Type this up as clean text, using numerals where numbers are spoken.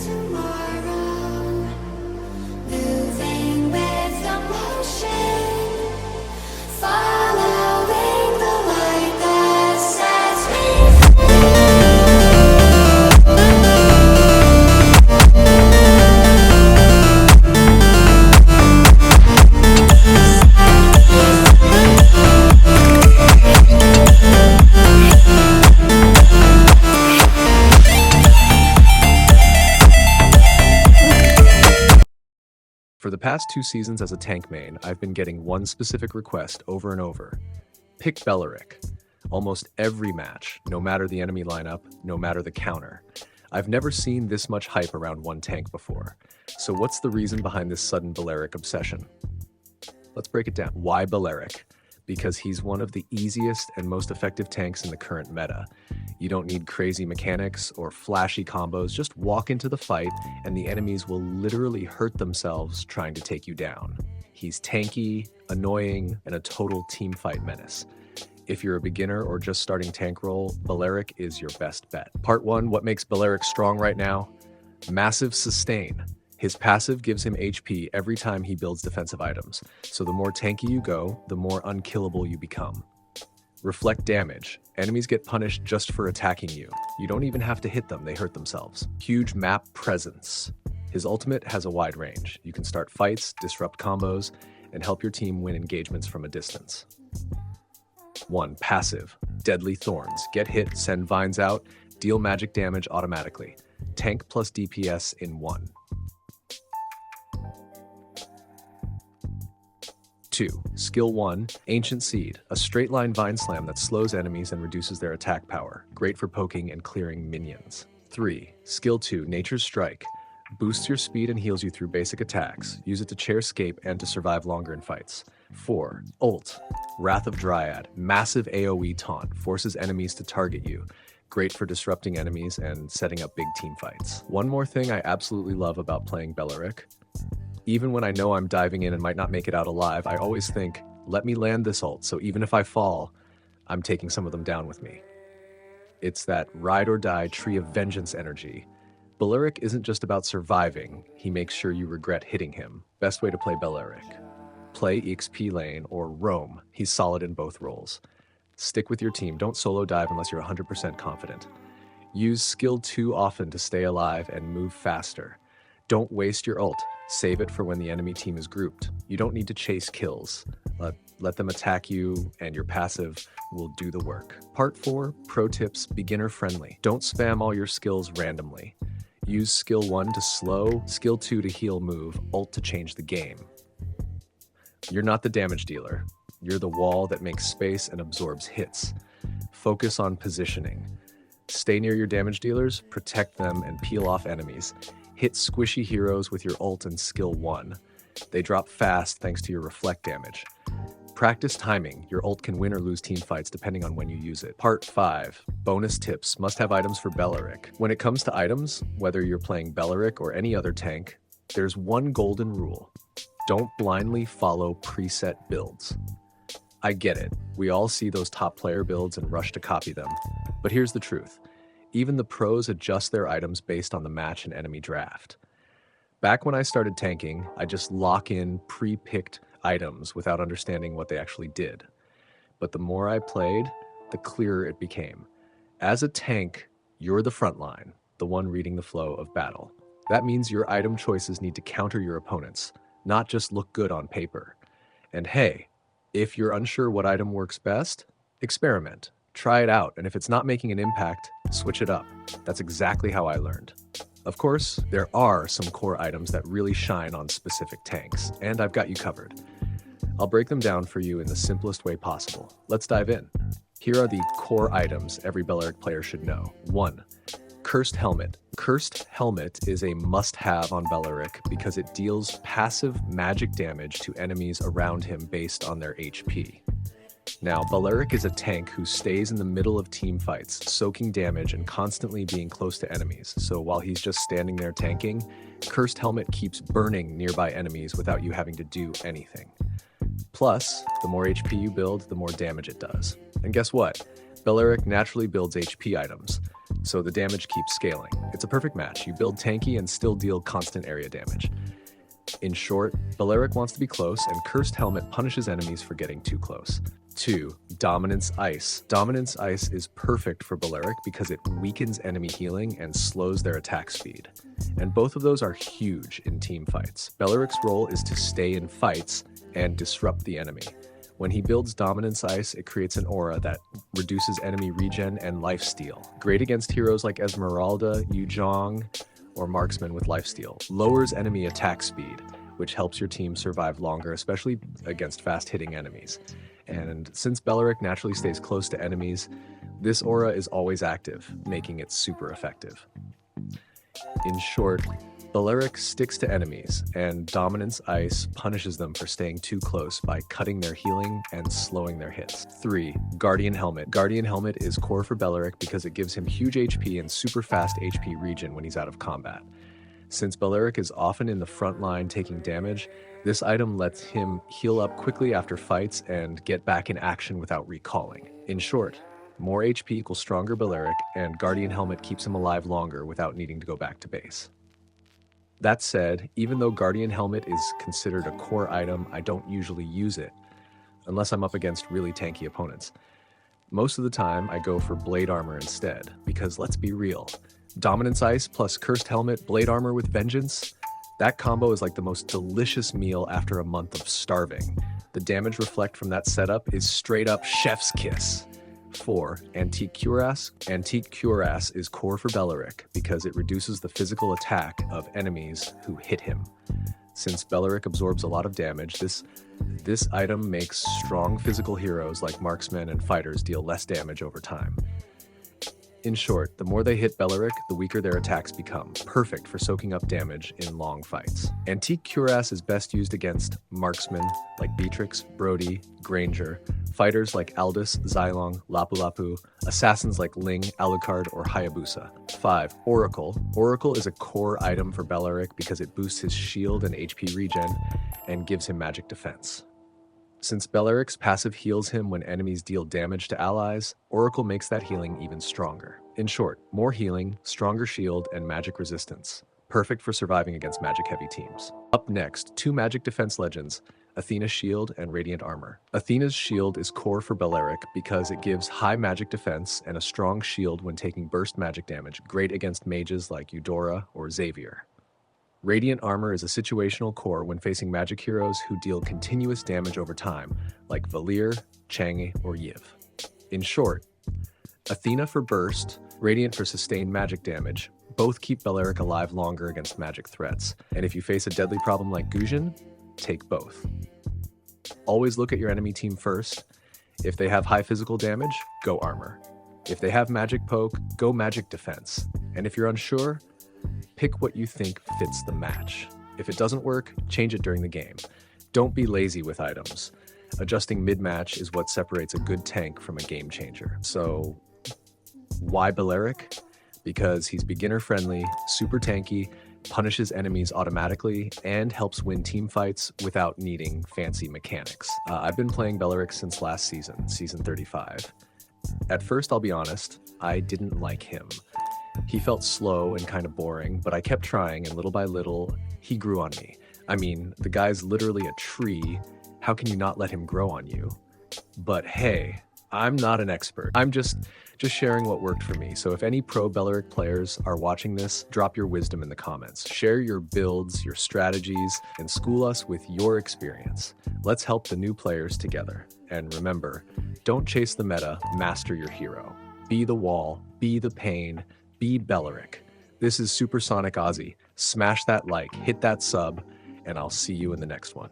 tomorrow, moving with the motion, following the light that sets me free. For the past 2 seasons as a tank main, I've been getting one specific request over and over. Pick Belerick. Almost every match, no matter the enemy lineup, no matter the counter. I've never seen this much hype around one tank before. So what's the reason behind this sudden Belerick obsession? Let's break it down. Why Belerick? Because he's one of the easiest and most effective tanks in the current meta. You don't need crazy mechanics or flashy combos, just walk into the fight and the enemies will literally hurt themselves trying to take you down. He's tanky, annoying, and a total teamfight menace. If you're a beginner or just starting tank role, Belerick is your best bet. Part 1, what makes Belerick strong right now? Massive sustain. His passive gives him HP every time he builds defensive items, so the more tanky you go, the more unkillable you become. Reflect damage. Enemies get punished just for attacking you. You don't even have to hit them, they hurt themselves. Huge map presence. His ultimate has a wide range. You can start fights, disrupt combos, and help your team win engagements from a distance. 1. Passive. Deadly Thorns. Get hit, send vines out, deal magic damage automatically. Tank plus DPS in 1. 2. Skill 1, Ancient Seed, a straight-line vine slam that slows enemies and reduces their attack power, great for poking and clearing minions. 3. Skill 2, Nature's Strike, boosts your speed and heals you through basic attacks, use it to chair escape and to survive longer in fights. 4. Ult, Wrath of Dryad, massive AoE taunt, forces enemies to target you, great for disrupting enemies and setting up big team fights. One more thing I absolutely love about playing Belerick. Even when I know I'm diving in and might not make it out alive, I always think, let me land this ult, so even if I fall, I'm taking some of them down with me. It's that ride or die Tree of Vengeance energy. Belerick isn't just about surviving, he makes sure you regret hitting him. Best way to play Belerick. Play EXP lane or roam, he's solid in both roles. Stick with your team, don't solo dive unless you're 100% confident. Use skill 2 often to stay alive and move faster. Don't waste your ult. Save it for when the enemy team is grouped. You don't need to chase kills. Let them attack you and your passive will do the work. Part 4, pro tips, beginner friendly. Don't spam all your skills randomly. Use skill 1 to slow, skill 2 to heal move, ult to change the game. You're not the damage dealer. You're the wall that makes space and absorbs hits. Focus on positioning. Stay near your damage dealers, protect them, and peel off enemies. Hit squishy heroes with your ult and skill 1. They drop fast thanks to your reflect damage. Practice timing. Your ult can win or lose team fights depending on when you use it. Part 5. Bonus tips. Must-have items for Belerick. When it comes to items, whether you're playing Belerick or any other tank, there's one golden rule. Don't blindly follow preset builds. I get it. We all see those top player builds and rush to copy them. But here's the truth. Even the pros adjust their items based on the match and enemy draft. Back when I started tanking, I just lock in pre-picked items without understanding what they actually did. But the more I played, the clearer it became. As a tank, you're the front line, the one reading the flow of battle. That means your item choices need to counter your opponents, not just look good on paper. And hey, if you're unsure what item works best, experiment. Try it out, and if it's not making an impact, switch it up. That's exactly how I learned. Of course, there are some core items that really shine on specific tanks, and I've got you covered. I'll break them down for you in the simplest way possible. Let's dive in. Here are the core items every Belerick player should know. 1. Cursed Helmet. Cursed Helmet is a must-have on Belerick because it deals passive magic damage to enemies around him based on their HP. Now, Belerick is a tank who stays in the middle of team fights, soaking damage and constantly being close to enemies, so while he's just standing there tanking, Cursed Helmet keeps burning nearby enemies without you having to do anything. Plus, the more HP you build, the more damage it does. And guess what? Belerick naturally builds HP items. so the damage keeps scaling. It's a perfect match. You build tanky and still deal constant area damage. In short, Belerick wants to be close, and Cursed Helmet punishes enemies for getting too close. 2. Dominance Ice. Dominance Ice is perfect for Belerick because it weakens enemy healing and slows their attack speed. And both of those are huge in team fights. Belerick's role is to stay in fights and disrupt the enemy. When he builds Dominance Ice, it creates an aura that reduces enemy regen and lifesteal. Great against heroes like Esmeralda, Yuzhong, or Marksman with lifesteal. Lowers enemy attack speed, which helps your team survive longer, especially against fast-hitting enemies. And since Belerick naturally stays close to enemies, this aura is always active, making it super effective. In short, Belerick sticks to enemies, and Dominance Ice punishes them for staying too close by cutting their healing and slowing their hits. 3. Guardian Helmet. Guardian Helmet is core for Belerick because it gives him huge HP and super fast HP regen when he's out of combat. Since Belerick is often in the front line taking damage, this item lets him heal up quickly after fights and get back in action without recalling. In short, more HP equals stronger Belerick, and Guardian Helmet keeps him alive longer without needing to go back to base. That said, even though Guardian Helmet is considered a core item, I don't usually use it, unless I'm up against really tanky opponents. Most of the time, I go for Blade Armor instead, because let's be real, Dominance Ice plus Cursed Helmet, Blade Armor with Vengeance, that combo is like the most delicious meal after a month of starving. The damage reflect from that setup is straight up chef's kiss. 4. Antique Cuirass. Antique Cuirass is core for Belerick because it reduces the physical attack of enemies who hit him. Since Belerick absorbs a lot of damage, this item makes strong physical heroes like marksmen and fighters deal less damage over time. In short, the more they hit Belerick, the weaker their attacks become, perfect for soaking up damage in long fights. Antique Cuirass is best used against marksmen like Beatrix, Brody, Granger, fighters like Aldous, Xylong, Lapu-Lapu, assassins like Ling, Alucard, or Hayabusa. 5. Oracle. Oracle is a core item for Belerick because it boosts his shield and HP regen and gives him magic defense. Since Belerick's passive heals him when enemies deal damage to allies, Oracle makes that healing even stronger. In short, more healing, stronger shield, and magic resistance. Perfect for surviving against magic-heavy teams. Up next, 2 magic defense legends, Athena's Shield and Radiant Armor. Athena's Shield is core for Belerick because it gives high magic defense and a strong shield when taking burst magic damage, great against mages like Eudora or Xavier. Radiant Armor is a situational core when facing magic heroes who deal continuous damage over time, like Valir, Chang'e, or Yiv. In short, Athena for burst, Radiant for sustained magic damage, both keep Belerick alive longer against magic threats, and if you face a deadly problem like Guzhin, take both. Always look at your enemy team first. If they have high physical damage, go armor. If they have magic poke, go magic defense. And if you're unsure, pick what you think fits the match. If it doesn't work, change it during the game. Don't be lazy with items. Adjusting mid-match is what separates a good tank from a game changer. So, why Belerick? Because he's beginner-friendly, super tanky, punishes enemies automatically, and helps win team fights without needing fancy mechanics. I've been playing Belerick since last season, season 35. At first, I'll be honest, I didn't like him. He felt slow and kind of boring, but I kept trying, and little by little, he grew on me. I mean, the guy's literally a tree. How can you not let him grow on you? But hey, I'm not an expert. I'm just sharing what worked for me. So if any pro Belerick players are watching this, drop your wisdom in the comments. Share your builds, your strategies, and school us with your experience. Let's help the new players together. And remember, don't chase the meta, master your hero. Be the wall, be the pain, be Belerick. This is Supersonic Ozzy. Smash that like, hit that sub, and I'll see you in the next one.